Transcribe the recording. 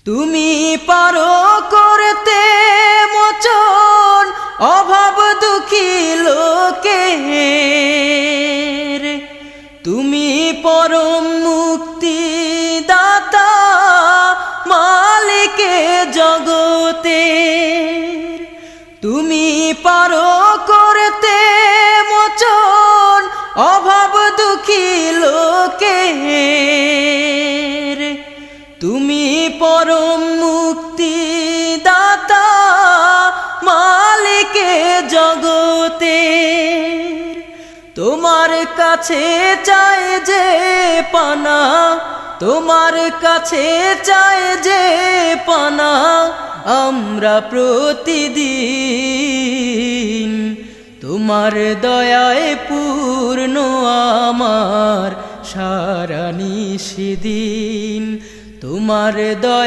তুমি পারো করতে মোচন অভাব দুঃখী লোকের, তুমি পরম মুক্তি দাতা মালিকে জগতের। তুমি পারো করতে মোচন অভাব দুঃখী লোকের, তুমি পরম মুক্তি দাতা মালিকে জগতের। তোমার কাছে চাই যে পানা, তোমার কাছে চাই যে পানা আমরা প্রতিদিন। তোমার দয়ায় পূর্ণ আমার সারা নিশিদিন, তোমার দয়া